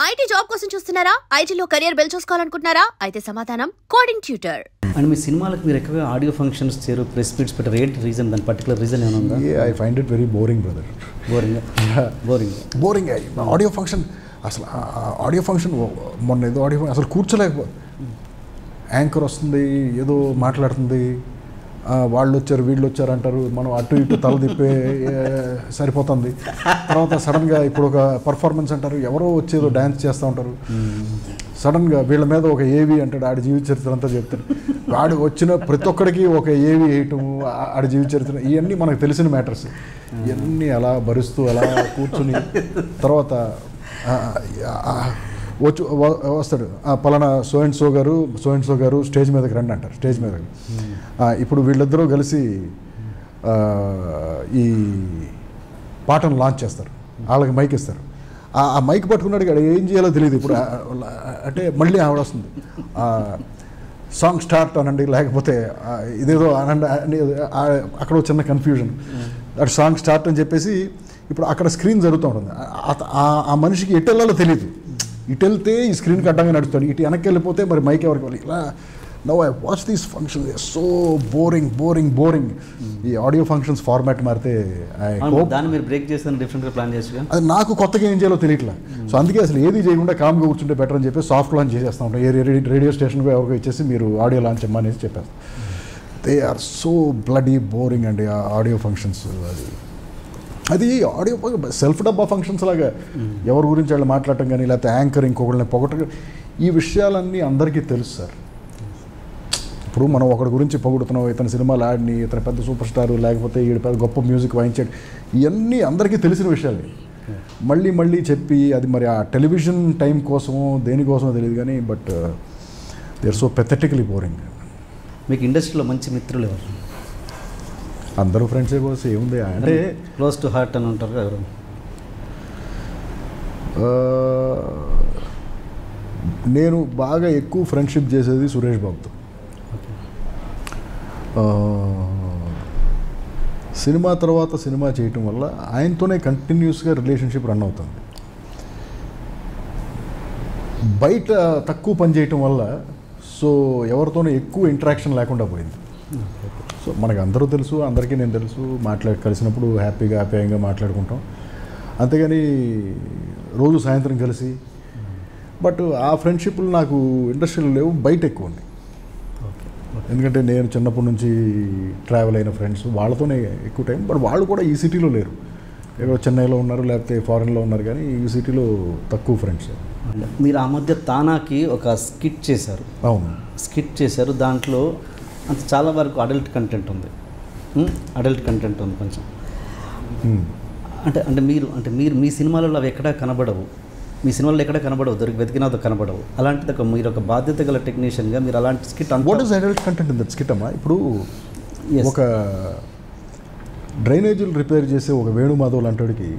IT job కోసం చూస్తున్నారా? ఐటీలో కెరియర్ బిల్డ్ చేసుకోవాలనుకుంటున్నారా? అయితే సమాధానం కోడింగ్ ట్యూటర్. అండ్ మీ సినిమాలకు మీరు ఎక్కువగా ఆడియో ఫంక్షన్స్ చేయరు, ప్రెస్ మీట్స్ పెట్టారు. ఏంటి రీజన్? దాని పర్టికులర్ రీజన్ ఏమైనా ఉందా? I find it very boring brother. Boring audio function. అసలు ఆడియో ఫంక్షన్ మొన్న ఏదో ఆడియో అసలు కూర్చోలేకపో. యాంకర్ వస్తుంది, ఏదో మాట్లాడుతుంది, వాళ్ళు వచ్చారు వీళ్ళు వచ్చారు అంటారు, మనం అటు ఇటు తల తిప్పే సరిపోతుంది. తర్వాత సడన్గా ఇప్పుడు ఒక పర్ఫార్మెన్స్ అంటారు, ఎవరో వచ్చేదో డ్యాన్స్ చేస్తూ ఉంటారు. సడన్గా వీళ్ళ మీద ఒక ఏవి అంటాడు, ఆడి జీవిత చరిత్ర అంతా చెప్తాడు. వాడు వచ్చిన ప్రతి ఒక్కడికి ఒక ఏవి వేయటం, ఆడి జీవిత చరిత్ర, ఇవన్నీ మనకు తెలిసిన మ్యాటర్స్. ఇవన్నీ అలా భరిస్తూ అలా కూర్చుని తర్వాత వస్తాడు, పలానా సో అండ్ సో గారు స్టేజ్ మీదకి రండి అంటారు. స్టేజ్ మీద ఇప్పుడు వీళ్ళిద్దరూ కలిసి ఈ పాటను లాంచ్ చేస్తారు, వాళ్ళకి మైక్ ఇస్తారు. ఆ మైక్ పట్టుకున్నాడు ఇక్కడ ఏం చేయాలో తెలియదు. ఇప్పుడు అంటే మళ్ళీ ఆవిడ వస్తుంది, సాంగ్ స్టార్ట్ అనండి, లేకపోతే ఇదేదో అనండి. అక్కడ చిన్న కన్ఫ్యూజన్. అటు సాంగ్ స్టార్ట్ అని చెప్పేసి ఇప్పుడు అక్కడ స్క్రీన్ జరుగుతూ ఉంటుంది. ఆ మనిషికి ఎటు వెళ్ళాలో తెలియదు. ఇటు వెళ్తే ఈ స్క్రీన్కి అడ్డంగా నడుస్తాడు, ఇటు వెనక్కి వెళ్ళిపోతే మరి మైక్ ఎవరికి వెళ్ళి. ఇలా now I watch these functions, so boring. ఈ ఆడియో ఫంక్షన్స్ ఫార్మాట్ మారితే దాన్ని మీరు బ్రేక్ చేస్తాను డిఫరెంట్గా ప్లాన్ చేసి, అది నాకు కొత్తగా ఏం చేయాలో తెలియట్లా. సో అందుకే అసలు ఏది చేయకుండా కామ్గా కూర్చుంటే బెటర్ అని చెప్పి సాఫ్ట్ లాంచ్ చేసేస్తూ ఉంటాం. రేడియో స్టేషన్కి ఎవరికో ఇచ్చేసి మీరు ఆడియో లాంచ్ ఇమ్మనేసి చెప్పేస్తాం. They are so bloody boring అండి ఆ ఆడియో ఫంక్షన్స్. అది ఆడియో సెల్ఫ్ డబ్బా ఫంక్షన్స్ లాగా ఎవరి గురించి వాళ్ళు మాట్లాడటం కానీ, లేకపోతే యాంకర్ ఇంకొకరిని పొగటం, ఈ విషయాలన్నీ అందరికీ తెలుసు సార్. ఇప్పుడు మనం ఒకరి గురించి పొగుడుతున్నాం, ఇతని సినిమాలు ఆడిని, ఇతను పెద్ద సూపర్ స్టారు, లేకపోతే ఈ పెద్ద గొప్ప మ్యూజిక్ వాయించాడు, ఇవన్నీ అందరికీ తెలిసిన విషయాలే. మళ్ళీ చెప్పి అది మరి ఆ టెలివిజన్ టైం కోసమో దేనికోసమో తెలియదు కానీ, but they are so pathetically boring. మీకు ఇండస్ట్రీలో మంచి మిత్రులు ఎవరు? అందరూ ఫ్రెండ్సే కోసం ఏముంది అంటే క్లోజ్ టు హార్ట్ అని ఉంటారు ఎవరు? నేను బాగా ఎక్కువ ఫ్రెండ్షిప్ చేసేది సురేష్ బాబుతో. సినిమా తర్వాత సినిమా చేయటం వల్ల ఆయనతోనే కంటిన్యూస్గా రిలేషన్షిప్ రన్ అవుతుంది. బయట తక్కువ పని చేయటం వల్ల సో ఎవరితోనే ఎక్కువ ఇంటరాక్షన్ లేకుండా పోయింది. సో మనకు అందరూ తెలుసు, అందరికీ నేను తెలుసు, కలిసినప్పుడు హ్యాపీగా మాట్లాడుకుంటాం, అంతేగాని రోజు సాయంత్రం కలిసి. బట్ ఆ ఫ్రెండ్షిప్లు నాకు ఇండస్ట్రీలో లేవు, బయట ఎక్కువ ఉన్నాయి. ఎందుకంటే నేను చిన్నప్పటి నుంచి ట్రావెల్ అయిన ఫ్రెండ్స్, వాళ్ళతోనే ఎక్కువ టైం. బట్ వాళ్ళు కూడా ఈ సిటీలో లేరు, ఏదో చెన్నైలో ఉన్నారు, లేకపోతే ఫారెన్లో ఉన్నారు, కానీ ఈ సిటీలో తక్కువ ఫ్రెండ్స్. మీరు ఆ మధ్య తానాకి ఒక స్కిట్ చేశారు. అవును, స్కిట్ చేశారు. దాంట్లో అంత చాలా వరకు అడల్ట్ కంటెంట్ ఉంది కొంచెం. అంటే మీరు మీ సినిమాలలో అవి ఎక్కడా కనబడవు, మీ సినిమాలో ఎక్కడ కనబడవు, వెతికినది కనబడవు. అలాంటిది మీరు ఒక బాధ్యత గల టెక్నీషియన్గా మీరు అలాంటి skit what is adult content in that skit అమ్మా? ఇప్పుడు ఒక డ్రైనేజీలు రిపేర్ చేసే ఒక వేణుమాధవ్ లాంటివాడికి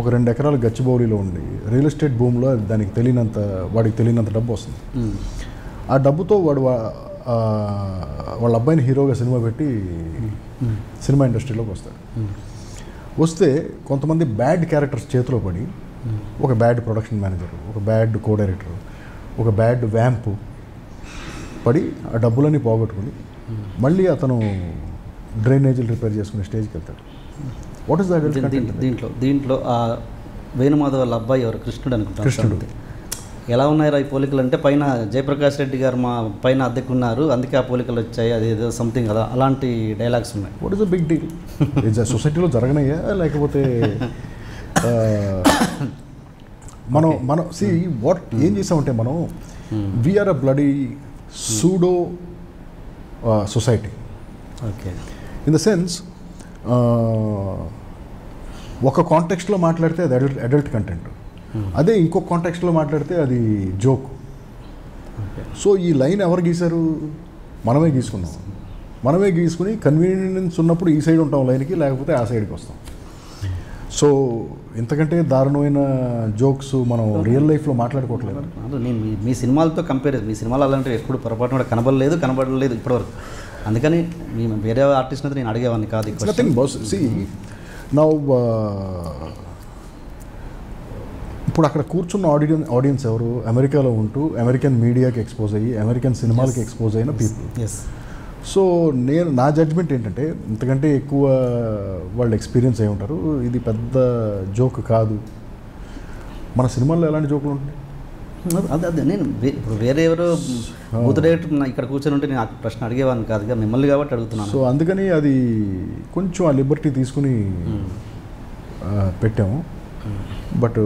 ఒక 2 ఎకరాలు గచ్చిబౌలిలో ఉండి రియల్ ఎస్టేట్ భూమిలో వాడికి తెలియనంత డబ్బు వస్తుంది. ఆ డబ్బుతో వాడు వాళ్ళ అబ్బాయిని హీరోగా సినిమా పెట్టి సినిమా ఇండస్ట్రీలోకి వస్తే కొంతమంది బ్యాడ్ క్యారెక్టర్స్ చేతిలో పడి, ఒక బ్యాడ్ ప్రొడక్షన్ మేనేజర్, ఒక బ్యాడ్ కో డైరెక్టర్, ఒక బ్యాడ్ వ్యాంపు పడి ఆ డబ్బులన్నీ పోగొట్టుకుని మళ్ళీ అతను డ్రైనేజీలు రిపేర్ చేసుకునే స్టేజ్కి వెళ్తాడు. What is that? దీంట్లో ఆ వేణుమాధవ్ వాళ్ళ అబ్బాయి ఎవరు? కృష్ణుడు. ఎలా ఉన్నాయో ఈ పోలికలు అంటే, పైన జయప్రకాష్ రెడ్డి గారు మా పైన అద్దెకున్నారు, అందుకే ఆ పోలికలు వచ్చాయి, అది ఏదో సంథింగ్ కదా, అలాంటి డైలాగ్స్ ఉన్నాయి. What is the big deal? సొసైటీలో జరగనయ్యా, లేకపోతే మనం ఏం చేసామంటే మనం we are a bloody pseudo society. Okay, in the sense ఒక కాంటెక్స్ట్లో మాట్లాడితే అది అడల్ట్ కంటెంట్, అదే ఇంకొక కాంటెక్స్ట్లో మాట్లాడితే అది జోక్. సో ఈ లైన్ ఎవరు గీశారు? మనమే గీసుకున్నాం. మనమే గీసుకుని కన్వీనియన్స్ ఉన్నప్పుడు ఈ సైడ్ ఉంటాం లైన్కి, లేకపోతే ఆ సైడ్కి వస్తాం. సో ఇంతకంటే దారుణమైన జోక్స్ మనం రియల్ లైఫ్లో మాట్లాడుకోవట్లేదు. నేను మీ సినిమాలతో కంపేర్, మీ సినిమాలు అలాంటివి ఎప్పుడు పొరపాటు కూడా కనబడలేదు ఇప్పటివరకు. అందుకని వేరే ఆర్టిస్ట్ అయితే నేను అడిగేవాడిని కాదు. Nothing boss. సీ నౌ ఇప్పుడు అక్కడ కూర్చున్న ఆడియన్స్ ఎవరు? అమెరికాలో ఉంటూ అమెరికన్ మీడియాకి ఎక్స్పోజ్ అయ్యి అమెరికన్ సినిమాలకి ఎక్స్పోజ్ అయిన పీపుల్. సో నా జడ్జ్మెంట్ ఏంటంటే ఇంతకంటే ఎక్కువ వాళ్ళు ఎక్స్పీరియన్స్ అయి ఉంటారు. ఇది పెద్ద జోక్ కాదు. మన సినిమాల్లో ఎలాంటి జోకులు ఉంటాయి? అదే నేను ఇప్పుడు వేరే ఎవరో డైరెక్టర్ ఇక్కడ కూర్చొని ఉంటే నేను ఆ ప్రశ్న అడిగేవాడిని కాదుగా, మిమ్మల్ని కాబట్టి అడుగుతున్నాను. సో అందుకని అది కొంచెం ఆ లిబర్టీ తీసుకుని పెట్టాము. బట్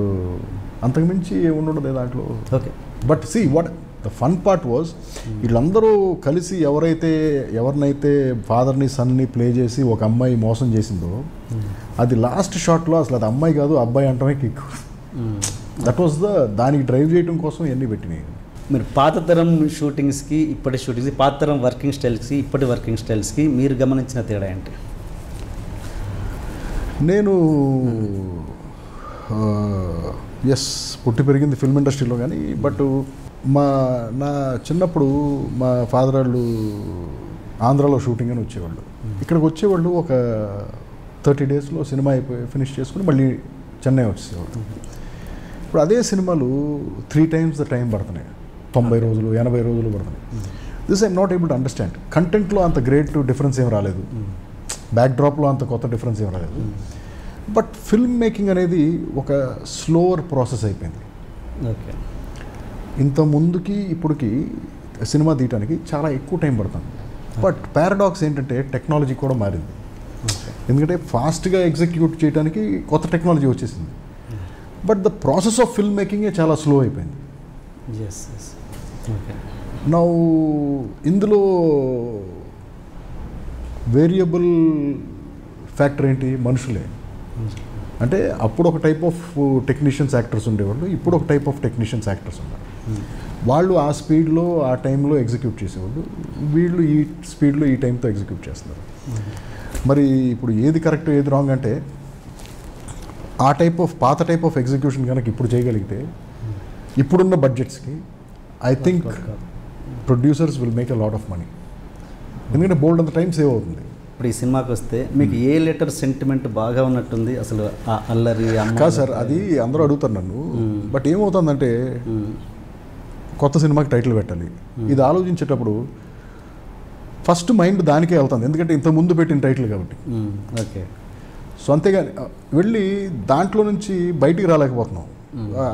అంతకుమించి ఉండదు దాంట్లో. Okay. But see what the fun part was, వీళ్ళందరూ కలిసి ఎవరినైతే ఫాదర్ని సన్ని ప్లే చేసి ఒక అమ్మాయి మోసం చేసిందో అది లాస్ట్ షాట్లో అసలు అది అమ్మాయి కాదు అబ్బాయి అంటమే కిక్. దట్ వాజ్ దానికి డ్రైవ్ చేయడం కోసం ఇవన్నీ పెట్టినాయి. మీరు పాత తరం షూటింగ్స్కి ఇప్పటి షూటింగ్స్కి, పాత తరం వర్కింగ్ స్టైల్స్కి ఇప్పటి వర్కింగ్ స్టైల్స్కి మీరు గమనించిన తేడా ఏంటి? నేను ఎస్ పుట్టి పెరిగింది ఫిల్మ్ ఇండస్ట్రీలో, కానీ బట్ నా చిన్నప్పుడు మా ఫాదర్ వాళ్ళు ఆంధ్రాలో షూటింగ్ అని వచ్చేవాళ్ళు. ఇక్కడికి వచ్చేవాళ్ళు ఒక 30 daysలో సినిమా అయిపోయి ఫినిష్ చేసుకుని మళ్ళీ చెన్నై వచ్చేవాళ్ళు. ఇప్పుడు అదే సినిమాలు 3 times ద టైం పడుతున్నాయి. 90 రోజులు 80 రోజులు పడుతున్నాయి. This I'm not able to understand. కంటెంట్లో అంత గ్రేట్ డిఫరెన్స్ ఏం రాలేదు, బ్యాక్డ్రాప్లో అంత కొత్త డిఫరెన్స్ ఏం రాలేదు. బట్ ఫిల్మ్ మేకింగ్ అనేది ఒక స్లోవర్ ప్రాసెస్ అయిపోయింది. ఓకే. ఇంత ముందుకి ఇప్పటికి సినిమా తీయడానికి చాలా ఎక్కువ టైం పడుతుంది. బట్ పారాడాక్స్ ఏంటంటే టెక్నాలజీ కూడా మారింది. ఎందుకంటే ఫాస్ట్గా ఎగ్జిక్యూట్ చేయడానికి కొత్త టెక్నాలజీ వచ్చేసింది. But the process of film మేకింగే చాలా స్లో అయిపోయింది. నౌ ఇందులో వేరియబుల్ ఫ్యాక్టర్ ఏంటి? మనుషులే. అంటే అప్పుడు ఒక టైప్ ఆఫ్ టెక్నీషియన్స్ యాక్టర్స్ ఉండేవాళ్ళు, ఇప్పుడు ఒక టైప్ ఆఫ్ టెక్నీషియన్స్ యాక్టర్స్ ఉన్నారు. వాళ్ళు ఆ స్పీడ్లో ఆ టైంలో ఎగ్జిక్యూట్ చేసేవాళ్ళు, వీళ్ళు ఈ స్పీడ్లో ఈ టైంతో ఎగ్జిక్యూట్ చేస్తున్నారు. మరి ఇప్పుడు ఏది కరెక్ట్ ఏది రాంగ్ అంటే ఆ పాత టైప్ ఆఫ్ ఎగ్జిక్యూషన్ కనుక ఇప్పుడు చేయగలిగితే ఇప్పుడున్న బడ్జెట్స్కి I think producers will make a lot of money. ఎందుకంటే బోల్డ్ అంత టైం సేవ్ అవుతుంది. ఇప్పుడు ఈ సినిమాకి వస్తే మీకు ఏ లెటర్ సెంటిమెంట్ బాగా ఉన్నట్టుంది? అసలు అల్లరి కాదు సార్, అది అందరూ అడుగుతారు నన్ను. బట్ ఏమవుతుందంటే కొత్త సినిమాకి టైటిల్ పెట్టాలి, ఇది ఆలోచించేటప్పుడు ఫస్ట్ మైండ్ దానికే వెళ్తుంది. ఎందుకంటే ఇంత ముందు పెట్టిన టైటిల్ కాబట్టి. ఓకే. సో అంతేగాని వెళ్ళి దాంట్లో నుంచి బయటికి రాలేకపోతున్నాం.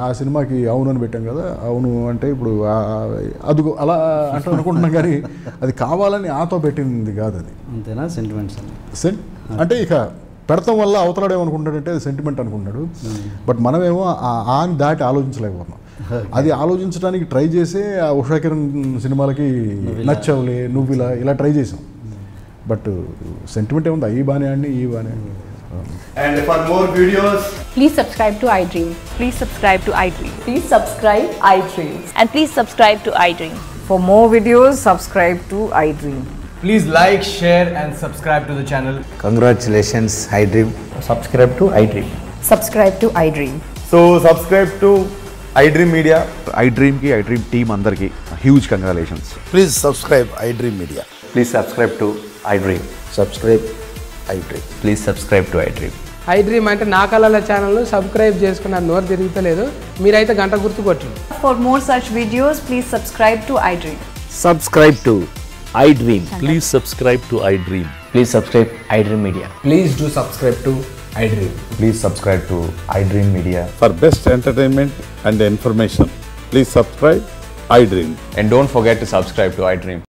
ఆ సినిమాకి అవును అని పెట్టాం కదా, అవును అంటే ఇప్పుడు అదుగు అలా అంటే అనుకుంటున్నాం, కానీ అది కావాలని ఆతో పెట్టింది కాదు. అది అంతేనా? సెంటిమెంట్స్ అంటే ఇక పెడతాం వల్ల అవతలాడు ఏమనుకుంటాడంటే అది సెంటిమెంట్ అనుకుంటాడు. బట్ మనమేమో అని దాటి ఆలోచించలేకపోతున్నాం. అది ఆలోచించడానికి ట్రై చేసే ఆ ఉషా కిరణ్ సినిమాలకి నచ్చవులే నువ్వు ఇలా ట్రై చేసాం. బట్ సెంటిమెంట్ ఏముంది? ఈ బానే అండి, ఈ బానే. And for more videos, please subscribe to iDream. Please subscribe to iDream. Please subscribe iDream. And please subscribe to iDream. For more videos, subscribe to iDream. please like, share and subscribe to the channel. Congratulations, iDream. Subscribe to iDream. Subscribe to iDream. So subscribe to iDream Media. iDream ki iDream team andarki huge congratulations. Please subscribe iDream Media. Please subscribe to iDream. Subscribe iDream. Please subscribe to iDream. iDream అంటే నా కళల ఛానల్ను subscribe చేసుకున్న నోరు తిరుగుతలేదు, మీరైతే గంట గుర్తు కొట్టండి. For more such videos, please subscribe to iDream. Subscribe to iDream. Please subscribe to iDream. Please subscribe iDream Media. Please do subscribe to iDream. Please subscribe to iDream Media. For best entertainment and information, please subscribe iDream. And don't forget to subscribe to iDream.